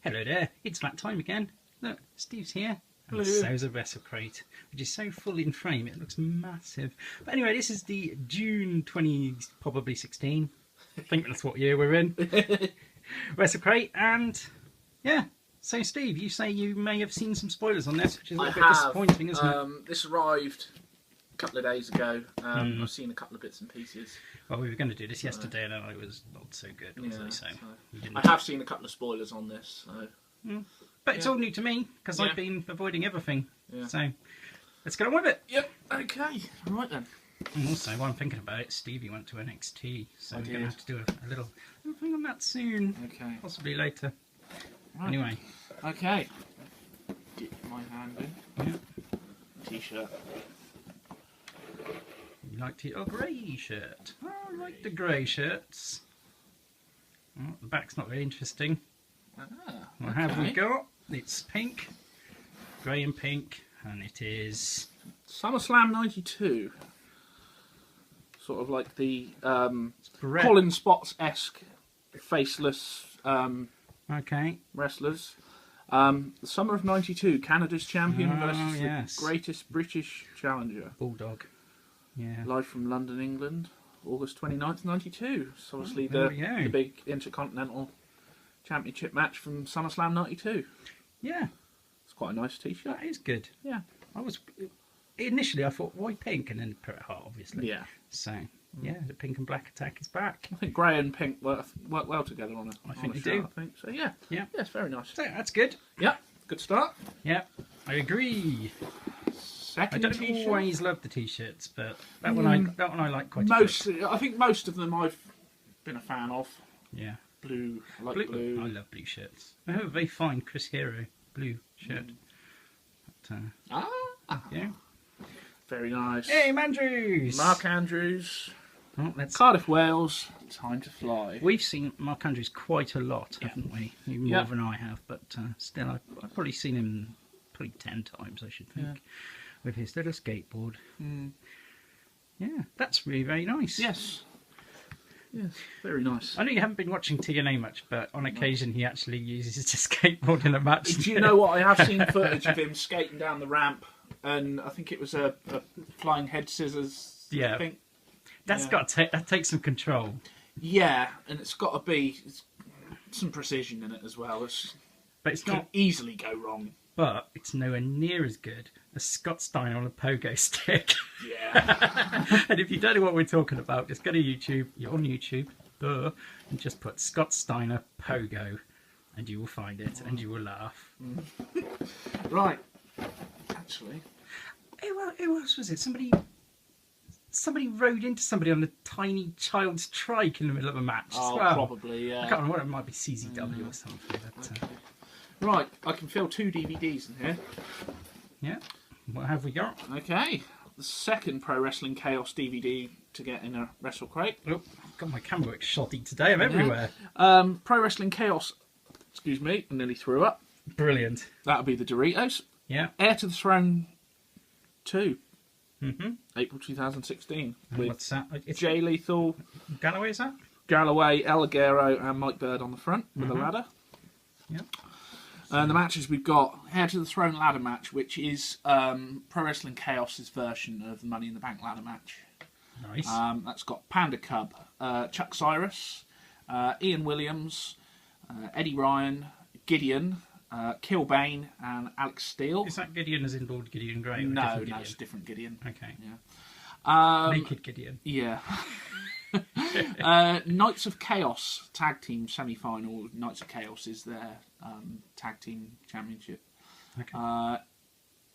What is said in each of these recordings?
Hello there, it's that time again. Look, Steve's here. Hello. And so's a Wrestlecrate, which is so full in frame, it looks massive. But anyway, this is the June 20, probably 16. I think that's what year we're in. Wrestlecrate, and yeah. So Steve, you say you may have seen some spoilers on this, which is a little bit disappointing, isn't it? This arrived a couple of days ago. I've seen a couple of bits and pieces. Well, we were going to do this yesterday, and I was not so good, was I? So I have seen a couple of spoilers on this. So. But it's all new to me, because I've been avoiding everything. Yeah. So, let's get on with it. Yep, okay. Right then. And also, while I'm thinking about it, Stevie went to NXT, so we're going to have to do a little thing on that soon. Okay. Possibly later. Right. Anyway. Okay. Dip my hand in. Yeah. T-shirt. You like a grey shirt. Oh, I like the grey shirts. Oh, the back's not very interesting. What have we got? It's pink, grey and pink, and it is SummerSlam '92. Sort of like the Colin Spots-esque faceless wrestlers. The summer of '92, Canada's champion versus the greatest British challenger. Bulldog. Yeah. Live from London, England, August 29th, '92. So obviously the big Intercontinental Championship match from SummerSlam '92. Yeah. It's quite a nice t-shirt. That is good. Yeah. Initially I thought, why pink? And then put it hot, obviously. Yeah. So, yeah, the pink and black attack is back. I think grey and pink work well together on a I think they shirt, do. I think. So, yeah. Yeah, it's very nice. So, that's good. Yeah, good start. Yeah, I agree. Second I don't always love the t-shirts, but that one I like quite a bit. I think most of them I've been a fan of. Yeah. Blue, I like blue. I love blue shirts. I have a very fine Chris Hero blue shirt. But, yeah. Very nice. Hey, Andrews! Mark Andrews. Oh, Cardiff, Wales. Time to fly. We've seen Mark Andrews quite a lot, haven't we? Even more than I have, but still, I've probably seen him probably 10 times, I should think, with his little skateboard. Yeah, that's really very nice. Yes. Yes, very nice. I know you haven't been watching TNA much, but on occasion he actually uses his skateboard in a match. Do you know what? I have seen footage of him skating down the ramp, and I think it was a flying head scissors. Yeah. I think. That takes some control. Yeah, and it's got to be some precision in it as well. But it's not easily go wrong. But it's nowhere near as good as Scott Steiner on a pogo stick. Yeah. And if you don't know what we're talking about, just go to YouTube. You're on YouTube, and just put Scott Steiner pogo, and you will find it, and you will laugh. Right. Actually, who else was it? Somebody rode into somebody on a tiny child's trike in the middle of a match. Oh, as well. Probably. Yeah. I can't remember. It might be CZW or something. But, Right, I can feel 2 DVDs in here. Yeah, what have we got? Okay, the second Pro Wrestling Chaos DVD to get in a Wrestlecrate. Oh, I've got my camera work shoddy today, I'm everywhere. Pro Wrestling Chaos, excuse me, I nearly threw up. Brilliant. That'll be the Doritos. Yeah. Heir to the Throne 2. Mm-hmm. April 2016. And what's that? Jay Lethal. Galloway, is that? Galloway, El Ligero and Mike Bird on the front with a ladder. Yeah. And the matches we've got, Heir to the Throne ladder match, which is Pro Wrestling Chaos's version of the Money in the Bank ladder match. Nice. That's got Panda Cub, Chuck Cyrus, Ian Williams, Eddie Ryan, Gideon, Kilbane, and Alex Steele. Is that Gideon as in Lord Gideon Grey? No, it's a different Gideon. Okay. Yeah. Naked Gideon. Yeah. Knights of Chaos tag team semi-final. Knights of Chaos is their tag team championship. Okay.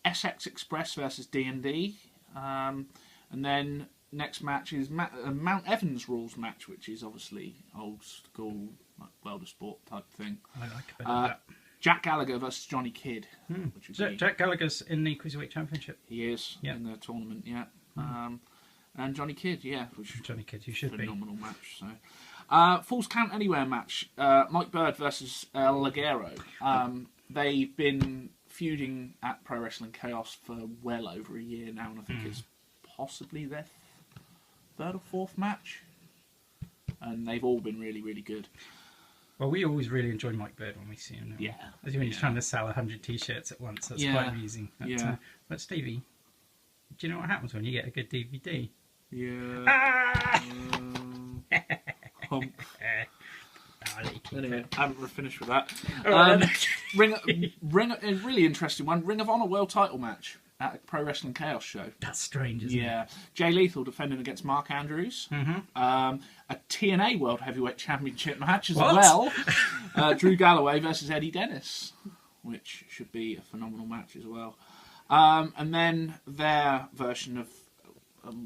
SX Express versus D&D, and then next match is Mount Evans rules match, which is obviously old school, like World of Sport type thing. I like a bit of that. Jack Gallagher versus Johnny Kidd. Which is Jack Gallagher's in the Cruiserweight Championship. He is in the tournament. Yeah. And Johnny Kidd, which Johnny Kidd, you should phenomenal match. So, Falls Count Anywhere match, Mike Bird versus El Ligero. They've been feuding at Pro Wrestling Chaos for well over a year now, and I think it's possibly their 3rd or 4th match. And they've all been really, really good. Well, we always really enjoy Mike Bird when we see him. Yeah. As when he's trying to sell 100 T-shirts at once. That's quite amusing. But Stevie, do you know what happens when you get a good DVD? Yeah. Ah! Anyway, I haven't finished with that. A really interesting one. Ring of Honor World Title match at a Pro Wrestling Chaos show. That's strange, isn't it? Yeah. Jay Lethal defending against Mark Andrews. A TNA World Heavyweight Championship match as well. Drew Galloway versus Eddie Dennis, which should be a phenomenal match as well. And then their version of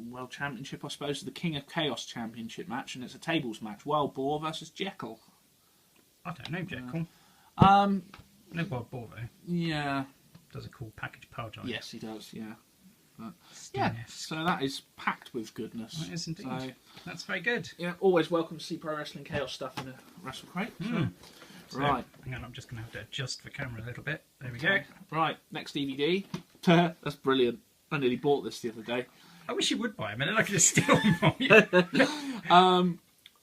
World Championship, I suppose, the King of Chaos Championship match, and it's a tables match. Wild Boar versus Jekyll. I don't know Jekyll. No Wild Boar though. Yeah. Does a cool package power drive. Yes, he does. Yeah. But, yeah. So that is packed with goodness. That is indeed. So, that's very good. Yeah. Always welcome to see Pro Wrestling Chaos stuff in a Wrestlecrate. So, right. Hang on, I'm just going to have to adjust the camera a little bit. There we go. Right. Next DVD. That's brilliant. I nearly bought this the other day. I wish you would buy them, and then I could just steal them from you.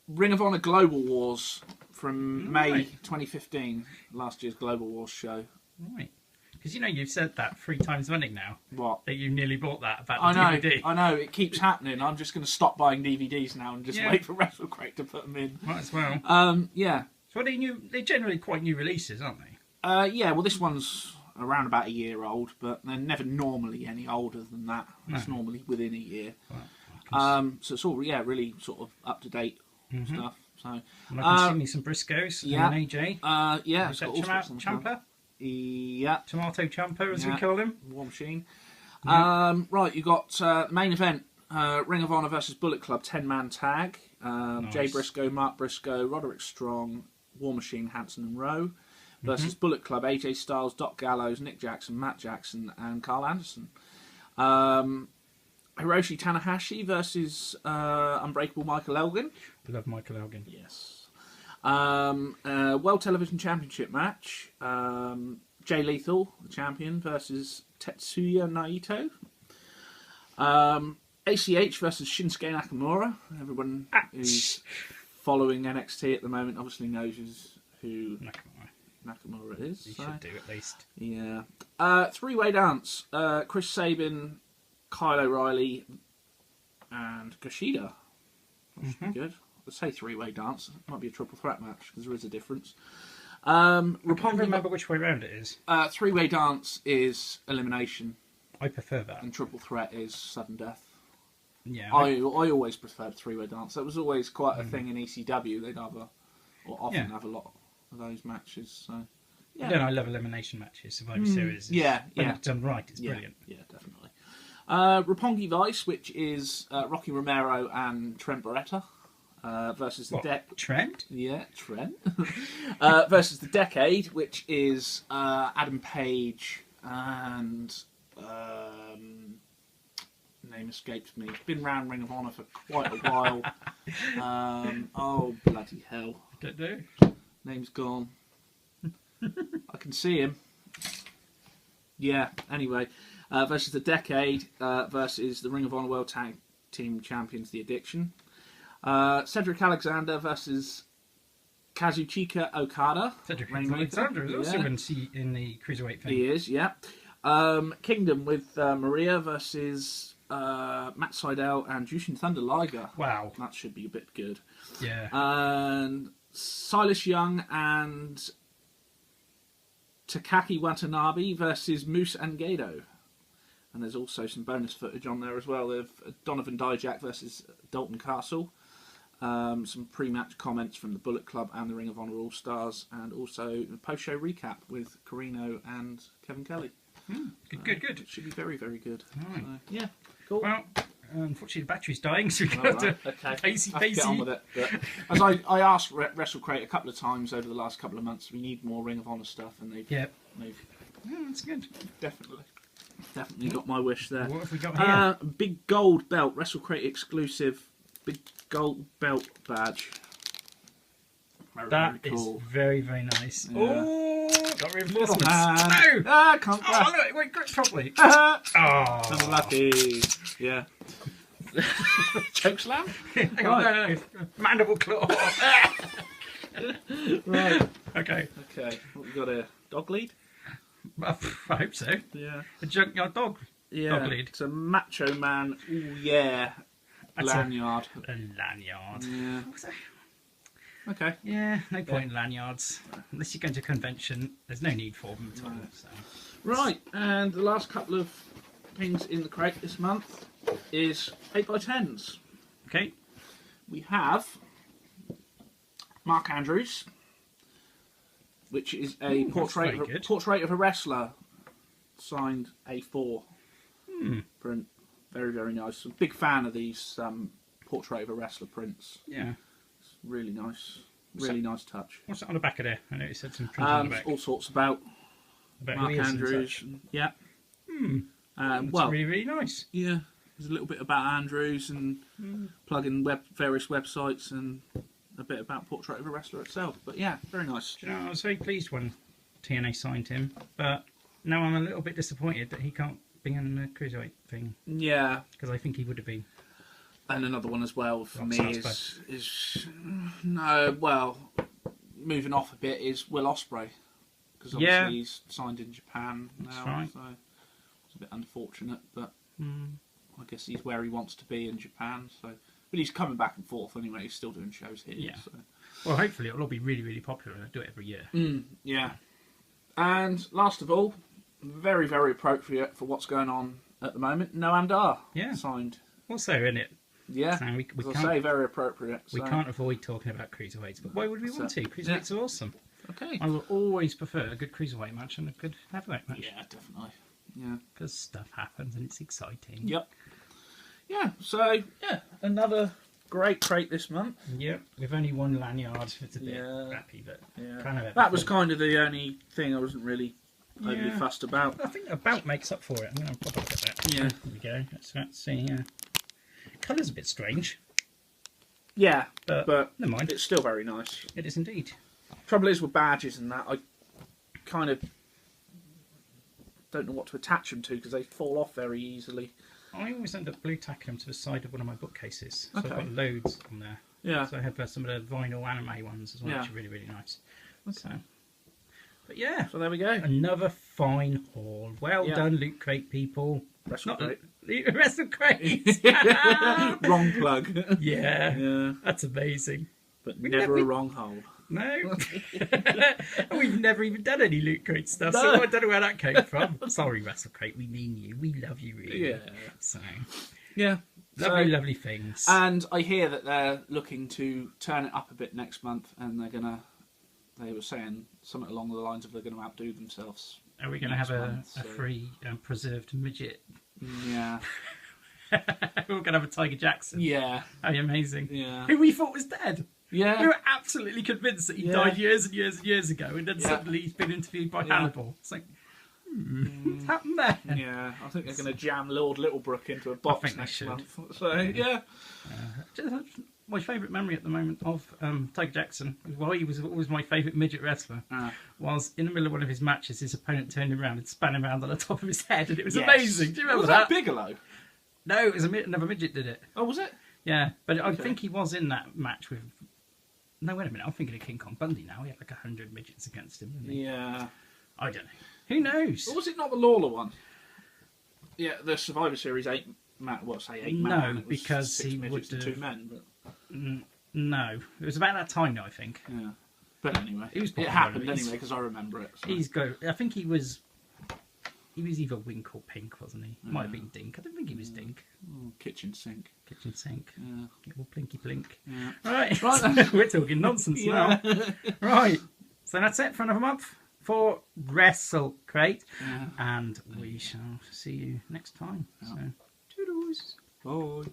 Ring of Honor Global Wars from May 2015, last year's Global Wars show. Right. Because you've said that 3 times running now. What? That you nearly bought that about the DVD. I know, it keeps happening. I'm just going to stop buying DVDs now and just wait for Wrestlecrate to put them in. Might as well. Yeah. So they're generally quite new releases, aren't they? Yeah, well this one's around about a year old, but they're never normally any older than that. No. It's normally within a year. Well, so it's all really sort of up to date stuff. So I can see me some Briscoes and an AJ. Yeah, it's got Ciampa. Yeah, Tomato Ciampa as we call him. War Machine. Right, you got the main event: Ring of Honor versus Bullet Club 10-man tag. Nice. Jay Briscoe, Mark Briscoe, Roderick Strong, War Machine, Hanson and Rowe versus Bullet Club, AJ Styles, Doc Gallows, Nick Jackson, Matt Jackson, and Carl Anderson. Hiroshi Tanahashi versus Unbreakable Michael Elgin. I love Michael Elgin. Yes. World Television Championship match. Jay Lethal, the champion, versus Tetsuya Naito. ACH versus Shinsuke Nakamura. Everyone who's following NXT at the moment obviously knows who Nakamura is. He should do at least. Yeah. 3-way dance. Chris Sabin, Kyle O'Reilly, and Kushida. That should be good. Let's say 3-way dance. It might be a triple threat match because there is a difference. I can't remember which way round it is. 3-way dance is elimination. I prefer that. And triple threat is sudden death. Yeah. I always preferred 3-way dance. That was always quite a thing in ECW. They'd often have a lot of those matches. So yeah. Then I love elimination matches. Survivor Series. When it's done right, it's brilliant. Yeah, definitely. Roppongi Vice, which is Rocky Romero and Trent Beretta. Versus the Trent? Yeah, Trent. Versus the Decade, which is Adam Page and name escapes me. It's been round Ring of Honor for quite a while. Oh bloody hell! I don't know. Name's gone. I can see him. Yeah. Anyway, versus the Decade versus the Ring of Honor World Tag Team Champions, The Addiction. Cedric Alexander versus Kazuchika Okada. Cedric Alexander is also in the Cruiserweight thing. He is, yeah. Kingdom with Maria versus Matt Sydal and Jushin Thunder Liger. Wow. That should be a bit good. Yeah. And Silas Young and Takaki Watanabe versus Moose and Gedo. And there's also some bonus footage on there as well of Donovan Dijak versus Dalton Castle. Some pre-match comments from the Bullet Club and the Ring of Honor All-Stars, and also a post-show recap with Corino and Kevin Kelly. Good. It should be very, very good. Right. So, yeah, cool. Well, unfortunately the battery's dying, so we've got to get on with it. But as I asked Wrestlecrate a couple of times over the last couple of months, we need more Ring of Honor stuff, and they've that's good. Definitely got my wish there. What have we got here? Big gold belt, Wrestlecrate exclusive, big gold belt badge. That very cool. Is very, very nice. Yeah. Oh, got reinforcements. No! Can't Wait, grip properly. Unlucky. Yeah. Choke slam? Hang on, no. Mandible claw. Right. Okay. Okay. What we got here? Dog lead? I hope so. Yeah. A junkyard dog. Yeah. Dog lead. It's a Macho Man. Ooh, yeah. That's Lanyard. A lanyard. Yeah. Okay. Yeah, no point in lanyards. Unless you're going to a convention, there's no need for them at all. So. Right, and the last couple of things in the crate this month is 8x10s. Okay. We have Mark Andrews, which is a portrait of a wrestler, signed A4 print. Very, very nice. I'm a big fan of these portrait of a wrestler prints. Yeah. It's really nice. Really nice touch. What's that on the back of there? I know it said some print on the back. All sorts about Mark Andrews. Yeah. Well, really, really nice. Yeah. There's a little bit about Andrews and plugging various websites and a bit about Portrait of a Wrestler itself. But yeah, very nice. Do you know, I was very pleased when TNA signed him, but now I'm a little bit disappointed that he can't be in the cruiserweight thing. Yeah. Because I think he would have been. And another one as well for me is moving off a bit is Will Ospreay, because obviously he's signed in Japan now. That's right. So it's a bit unfortunate, but I guess he's where he wants to be in Japan. So, but he's coming back and forth anyway. He's still doing shows here. Yeah. So. Well, hopefully it'll all be really, really popular and I'll do it every year. Yeah. And last of all, very, very appropriate for what's going on at the moment. Noam Dar signed. Also, in it. Yeah, so we as I say, very appropriate. We can't avoid talking about cruiserweights, but why would we want to? Cruiserweights are awesome. Okay. I will always prefer a good cruiserweight match and a good heavyweight match. Yeah, definitely. Yeah. Because stuff happens and it's exciting. Yep. Yeah, so, another great crate this month. Yep, with only one lanyard. It's a bit crappy, but kind of that was kind of the only thing I wasn't really overly fussed about. I think about makes up for it. I'm going to pop up at that. Yeah. There we go. Let's see. Colour's a bit strange. Yeah, but never mind. It's still very nice. It is indeed. Trouble is with badges and that, I kind of don't know what to attach them to because they fall off very easily. I always end up blue tacking them to the side of one of my bookcases. So I've got loads on there. Yeah. So I have some of the vinyl anime ones as well, which are really, really nice. Okay. So, but yeah. So there we go. Another fine haul. Well done, Loot Crate people. Wrestlecrate. Wrestlecrate. Wrong plug. Yeah. That's amazing. But never a wrong hole. No. We've never even done any Loot Crate stuff, so I don't know where that came from. Sorry, Wrestlecrate, we mean you. We love you, really. Yeah. So, yeah. Lovely things. And I hear that they're looking to turn it up a bit next month, and they were saying something along the lines of they're going to outdo themselves. Are we going to have a free preserved midget? Yeah. We're going to have a Tiger Jackson. Yeah. How amazing. Yeah. Who we thought was dead. Yeah. We were absolutely convinced that he died years and years and years ago, and then suddenly he's been interviewed by Hannibal. It's like, what's happened there? Yeah, I think they're going to jam Lord Littlebrook into a box next month. So, yeah. My favourite memory at the moment of Tiger Jackson, while he was always my favourite midget wrestler, was in the middle of one of his matches, his opponent turned him around and span him around on the top of his head, and it was amazing. Do you remember that? Was that Bigelow? No, it was another midget did it. Oh, was it? Yeah, but I think he was in that match with... No, wait a minute, I'm thinking of King Kong Bundy now. He had like 100 midgets against him, didn't he? Yeah. I don't know. Who knows? Or was it not the Lawler one? Yeah, the Survivor Series 8 man. Well, say 8 man. No, because he would have... 2 men. But... No, it was about that time, though, I think. Yeah. But anyway, it happened anyway because I remember it. So. I think he was either Wink or Pink, wasn't he? Might have been Dink. I don't think he was Dink. Kitchen sink. Kitchen sink. Yeah. Little blinky blink. Yeah. Right. We're talking nonsense now. Right. So that's it for another month for Wrestlecrate. Yeah. And we shall see you next time. Yeah. So, toodles. Bye.